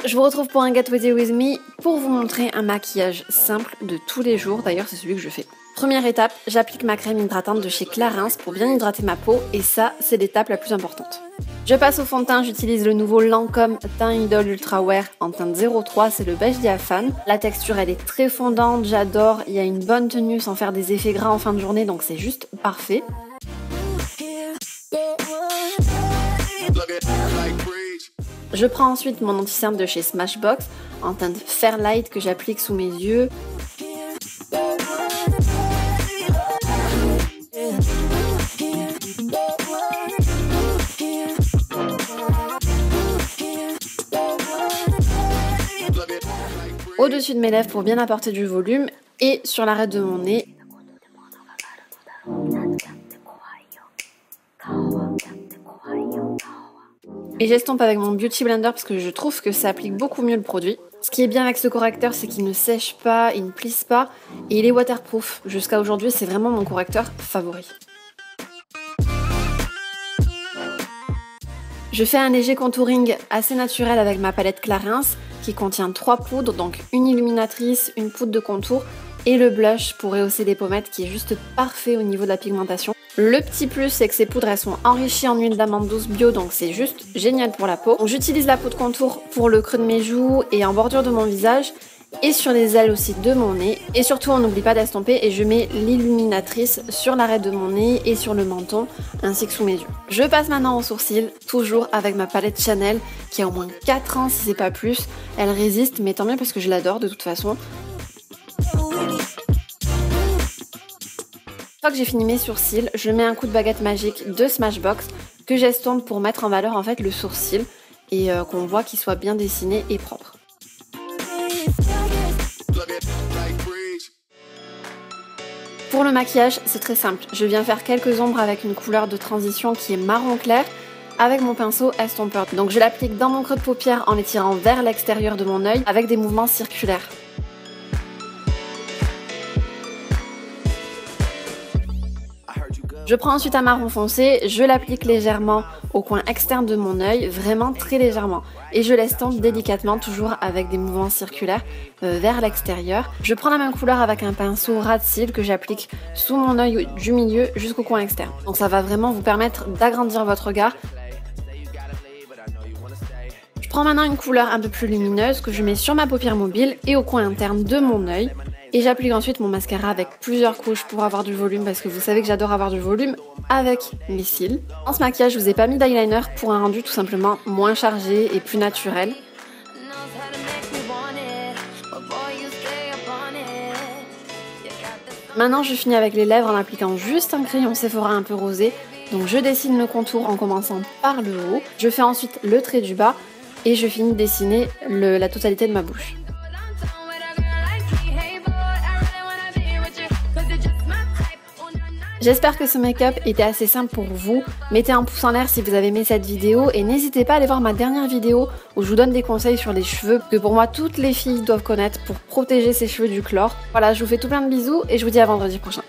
Je vous retrouve pour un Get Ready With Me pour vous montrer un maquillage simple de tous les jours. D'ailleurs, c'est celui que je fais. Première étape, j'applique ma crème hydratante de chez Clarins pour bien hydrater ma peau et ça, c'est l'étape la plus importante. Je passe au fond de teint, j'utilise le nouveau Lancôme Teint Idol Ultra Wear en teinte 03, c'est le beige diaphane. La texture, elle est très fondante, j'adore, il y a une bonne tenue sans faire des effets gras en fin de journée, donc c'est juste parfait. Je prends ensuite mon anti-cerne de chez Smashbox en teinte Fairlight que j'applique sous mes yeux. Au-dessus de mes lèvres pour bien apporter du volume et sur l'arête de mon nez. Et j'estompe avec mon Beauty Blender parce que je trouve que ça applique beaucoup mieux le produit. Ce qui est bien avec ce correcteur, c'est qu'il ne sèche pas, il ne plisse pas et il est waterproof. Jusqu'à aujourd'hui, c'est vraiment mon correcteur favori. Je fais un léger contouring assez naturel avec ma palette Clarins qui contient 3 poudres, donc une illuminatrice, une poudre de contour et le blush pour rehausser les pommettes qui est juste parfait au niveau de la pigmentation. Le petit plus, c'est que ces poudres elles sont enrichies en huile d'amande douce bio, donc c'est juste génial pour la peau. J'utilise la poudre contour pour le creux de mes joues et en bordure de mon visage et sur les ailes aussi de mon nez. Et surtout, on n'oublie pas d'estomper et je mets l'illuminatrice sur l'arête de mon nez et sur le menton ainsi que sous mes yeux. Je passe maintenant aux sourcils, toujours avec ma palette Chanel qui a au moins 4 ans si c'est pas plus. Elle résiste, mais tant mieux parce que je l'adore de toute façon. Une fois que j'ai fini mes sourcils, je mets un coup de baguette magique de Smashbox que j'estompe pour mettre en valeur en fait le sourcil et qu'on voit qu'il soit bien dessiné et propre. Pour le maquillage, c'est très simple. Je viens faire quelques ombres avec une couleur de transition qui est marron clair avec mon pinceau estompeur. Donc je l'applique dans mon creux de paupière en l'étirant vers l'extérieur de mon œil avec des mouvements circulaires. Je prends ensuite un marron foncé, je l'applique légèrement au coin externe de mon œil, vraiment très légèrement. Et je l'estompe délicatement, toujours avec des mouvements circulaires vers l'extérieur. Je prends la même couleur avec un pinceau ras de cils que j'applique sous mon œil du milieu jusqu'au coin externe. Donc ça va vraiment vous permettre d'agrandir votre regard. Je prends maintenant une couleur un peu plus lumineuse que je mets sur ma paupière mobile et au coin interne de mon œil. Et j'applique ensuite mon mascara avec plusieurs couches pour avoir du volume parce que vous savez que j'adore avoir du volume avec mes cils. Dans ce maquillage, je vous ai pas mis d'eyeliner pour un rendu tout simplement moins chargé et plus naturel. Maintenant, je finis avec les lèvres en appliquant juste un crayon Sephora un peu rosé. Donc je dessine le contour en commençant par le haut. Je fais ensuite le trait du bas et je finis de dessiner la totalité de ma bouche. J'espère que ce make-up était assez simple pour vous. Mettez un pouce en l'air si vous avez aimé cette vidéo et n'hésitez pas à aller voir ma dernière vidéo où je vous donne des conseils sur les cheveux que pour moi toutes les filles doivent connaître pour protéger ses cheveux du chlore. Voilà, je vous fais tout plein de bisous et je vous dis à vendredi prochain.